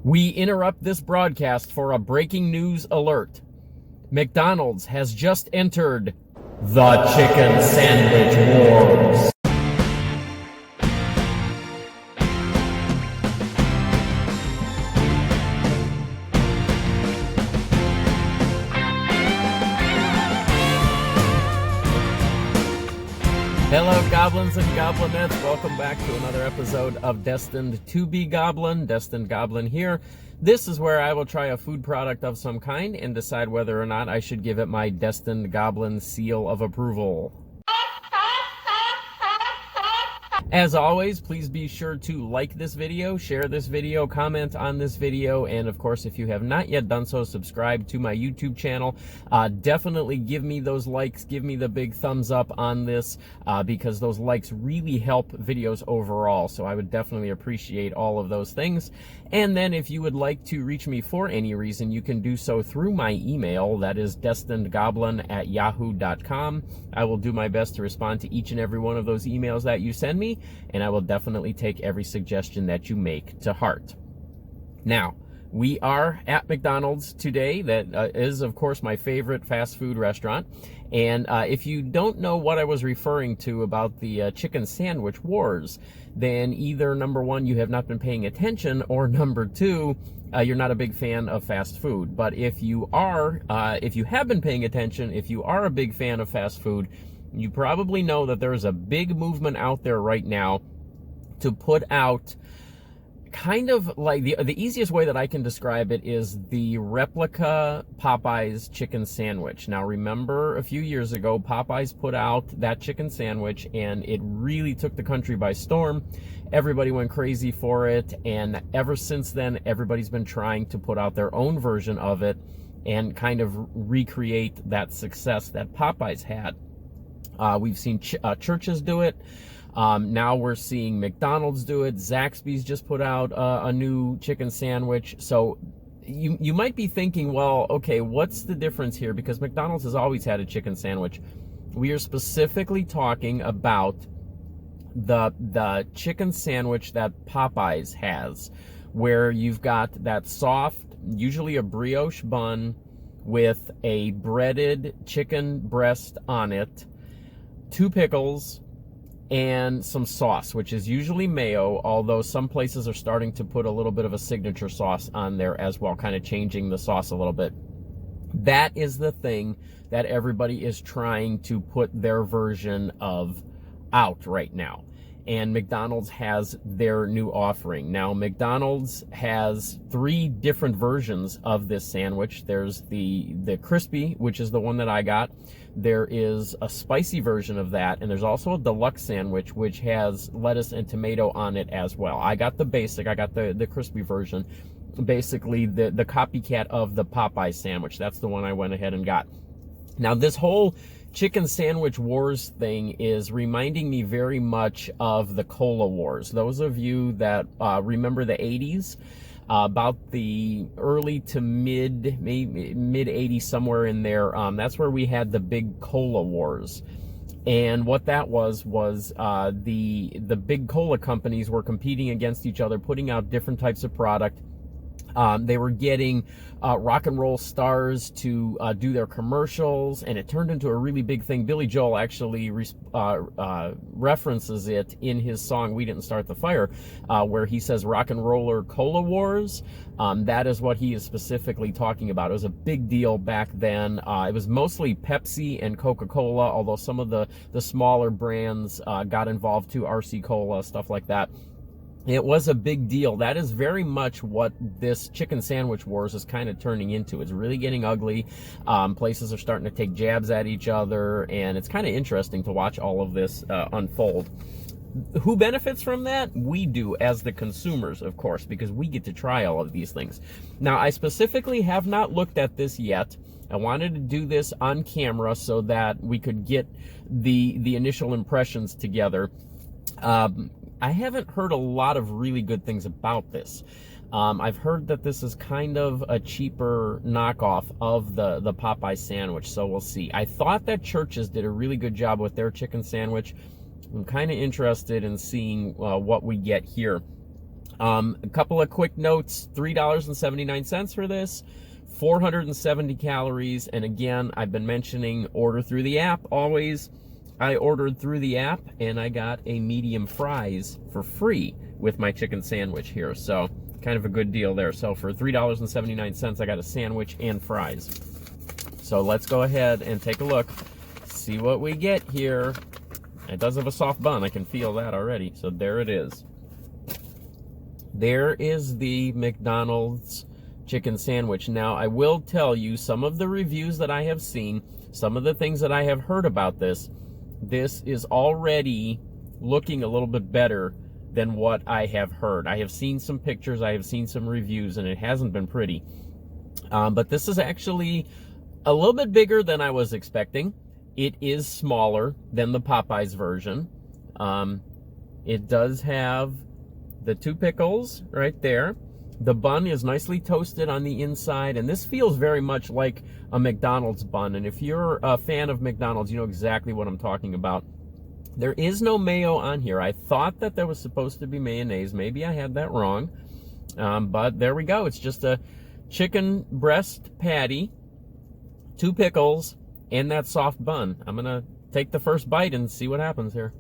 We interrupt this broadcast for a breaking news alert. McDonald's has just entered the Chicken Sandwich Wars. Hello, goblins and goblinettes. Welcome back to another episode of Destined to be Goblin. Destined Goblin here. This is where I will try a food product of some kind and decide whether or not I should give it my Destined Goblin seal of approval. As always, please be sure to like this video, share this video, comment on this video, and of course, if you have not yet done so, subscribe to my YouTube channel. Definitely give me those likes, give me the big thumbs up on this, because those likes really help videos overall, so I would definitely appreciate all of those things. And then if you would like to reach me for any reason, you can do so through my email, that is destinedgoblin@yahoo.com. I will do my best to respond to each and every one of those emails that you send me, and I will definitely take every suggestion that you make to heart. Now, we are at McDonald's today. That is, of course, my favorite fast food restaurant. And if you don't know what I was referring to about the chicken sandwich wars, then either number one, you have not been paying attention, or number two, you're not a big fan of fast food. But if you are, if you have been paying attention, if you are a big fan of fast food, you probably know that there's a big movement out there right now to put out kind of like the easiest way that I can describe it is the replica Popeye's chicken sandwich. Now, remember a few years ago, Popeye's put out that chicken sandwich and it really took the country by storm. Everybody went crazy for it, and ever since then, everybody's been trying to put out their own version of it and kind of recreate that success that Popeye's had. We've seen churches do it. Now we're seeing McDonald's do it. Zaxby's just put out a new chicken sandwich. So you might be thinking, well, okay, what's the difference here? Because McDonald's has always had a chicken sandwich. We are specifically talking about the chicken sandwich that Popeyes has, where you've got that soft, usually a brioche bun with a breaded chicken breast on it, 2 pickles, and some sauce, which is usually mayo, although some places are starting to put a little bit of a signature sauce on there as well, kind of changing the sauce a little bit. That is the thing that everybody is trying to put their version of out right now. And McDonald's has their new offering. Now, McDonald's has 3 different versions of this sandwich. There's the crispy, which is the one that I got. There is a spicy version of that, and there's also a deluxe sandwich, which has lettuce and tomato on it as well. I got the basic, I got the crispy version, basically the copycat of the Popeye sandwich. That's the one I went ahead and got. Now, this whole chicken sandwich wars thing is reminding me very much of the cola wars. Those of you that remember the 80s, about the early to mid 80s, somewhere in there, that's where we had the big cola wars. And what that was the big cola companies were competing against each other, putting out different types of product. They were getting rock and roll stars to do their commercials, and it turned into a really big thing. Billy Joel actually references it in his song "We Didn't Start the Fire," where he says rock and roller cola wars. That is what he is specifically talking about. It was a big deal back then. It was mostly Pepsi and Coca-Cola, although some of the smaller brands got involved too, RC Cola, stuff like that. It was a big deal. That is very much what this chicken sandwich wars is kind of turning into. It's really getting ugly. Places are starting to take jabs at each other, and it's kind of interesting to watch all of this unfold. Who benefits from that? We do, as the consumers, of course, because we get to try all of these things. Now, I specifically have not looked at this yet. I wanted to do this on camera so that we could get the initial impressions together. I haven't heard a lot of really good things about this. I've heard that this is kind of a cheaper knockoff of the Popeye sandwich, so we'll see. I thought that Church's did a really good job with their chicken sandwich. I'm kind of interested in seeing what we get here. A couple of quick notes, $3.79 for this, 470 calories. And again, I've been mentioning order through the app always. I ordered through the app and I got a medium fries for free with my chicken sandwich here. So kind of a good deal there. So for $3.79, I got a sandwich and fries. So let's go ahead and take a look, see what we get here. It does have a soft bun. I can feel that already. So there it is. There is the McDonald's chicken sandwich. Now, I will tell you some of the reviews that I have seen, some of the things that I have heard about this. This is already looking a little bit better than what I have heard. I have seen some pictures, I have seen some reviews, and it hasn't been pretty. But this is actually a little bit bigger than I was expecting. It is smaller than the Popeyes version. It does have the 2 pickles right there. The bun is nicely toasted on the inside, and this feels very much like a McDonald's bun. And if you're a fan of McDonald's, you know exactly what I'm talking about. There is no mayo on here. I thought that there was supposed to be mayonnaise. Maybe I had that wrong. But there we go. It's just a chicken breast patty, 2 pickles, and that soft bun. I'm going to take the first bite and see what happens here.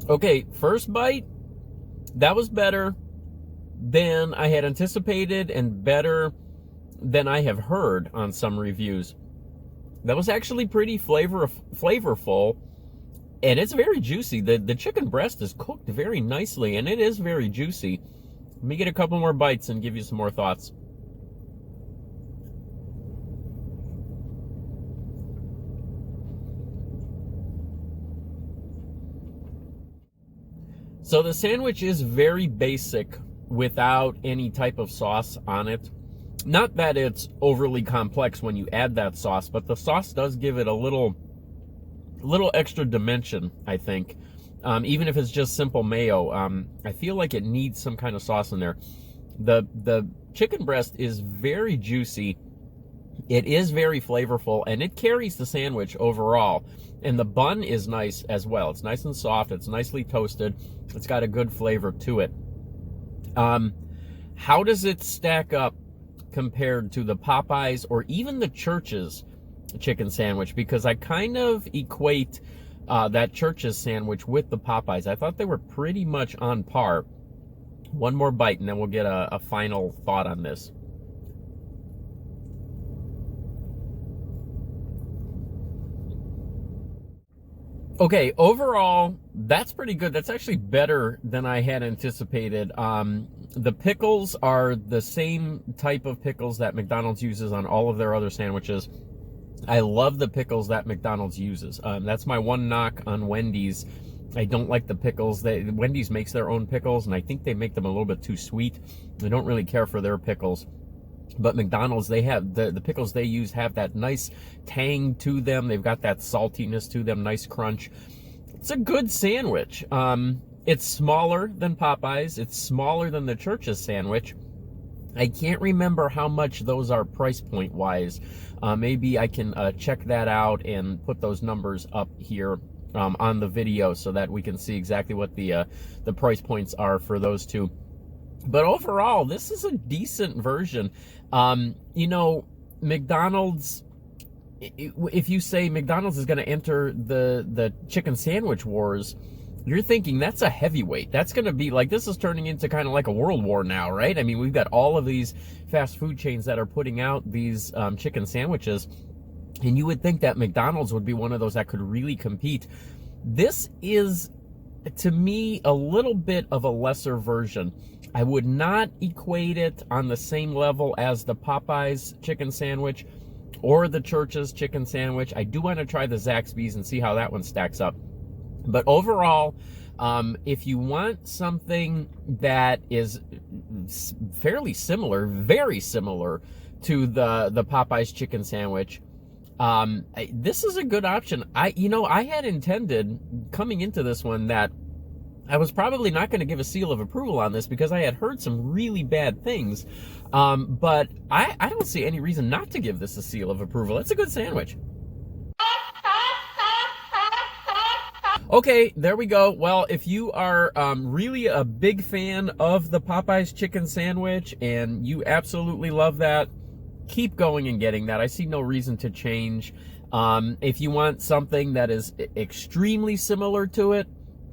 Okay, first bite, that was better than I had anticipated and better than I have heard on some reviews. That was actually pretty flavorful, and it's very juicy. The chicken breast is cooked very nicely, and it is very juicy. Let me get a couple more bites and give you some more thoughts. So the sandwich is very basic without any type of sauce on it. Not that it's overly complex when you add that sauce, but the sauce does give it a little extra dimension, I think. Even if it's just simple mayo, I feel like it needs some kind of sauce in there. The chicken breast is very juicy. It is very flavorful, and it carries the sandwich overall. And the bun is nice as well. It's nice and soft. It's nicely toasted. It's got a good flavor to it. How does it stack up compared to the Popeyes or even the Church's chicken sandwich? Because I kind of equate that Church's sandwich with the Popeyes. I thought they were pretty much on par. One more bite, and then we'll get a final thought on this. Okay, overall, that's pretty good. That's actually better than I had anticipated. The pickles are the same type of pickles that McDonald's uses on all of their other sandwiches. I love the pickles that McDonald's uses. That's my one knock on Wendy's. I don't like the pickles. Wendy's makes their own pickles, and I think they make them a little bit too sweet. I don't really care for their pickles. But McDonald's, they have the pickles they use have that nice tang to them. They've got that saltiness to them, nice crunch. It's a good sandwich. It's smaller than Popeyes. It's smaller than the Church's sandwich. I can't remember how much those are price point wise. Maybe I can check that out and put those numbers up here on the video so that we can see exactly what the price points are for those two. But overall, this is a decent version. You know, McDonald's, if you say McDonald's is going to enter the chicken sandwich wars, you're thinking that's a heavyweight. That's going to be like, this is turning into kind of like a world war now, right? I mean, we've got all of these fast food chains that are putting out these chicken sandwiches, and you would think that McDonald's would be one of those that could really compete. This is, to me, a little bit of a lesser version. I would not equate it on the same level as the Popeyes chicken sandwich or the Church's chicken sandwich. I do want to try the Zaxby's and see how that one stacks up. But overall, if you want something that is fairly similar, very similar to the Popeye's chicken sandwich. This is a good option. I had intended coming into this one that I was probably not going to give a seal of approval on this because I had heard some really bad things. But I don't see any reason not to give this a seal of approval. It's a good sandwich. Okay, there we go. Well, if you are really a big fan of the Popeye's chicken sandwich and you absolutely love that, keep going and getting that. I see no reason to change. If you want something that is extremely similar to it,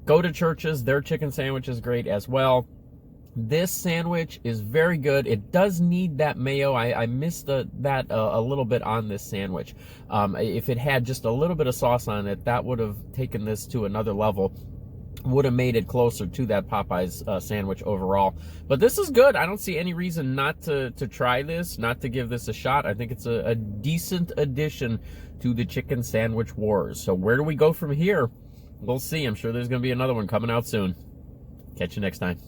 go to Church's. Their chicken sandwich is great as well. This sandwich is very good. It does need that mayo. I missed that a little bit on this sandwich. If it had just a little bit of sauce on it, that would have taken this to another level. Would have made it closer to that Popeye's sandwich overall. But this is good. I don't see any reason not to try this, not to give this a shot. I think it's a decent addition to the chicken sandwich wars. So where do we go from here? We'll see. I'm sure there's going to be another one coming out soon. Catch you next time.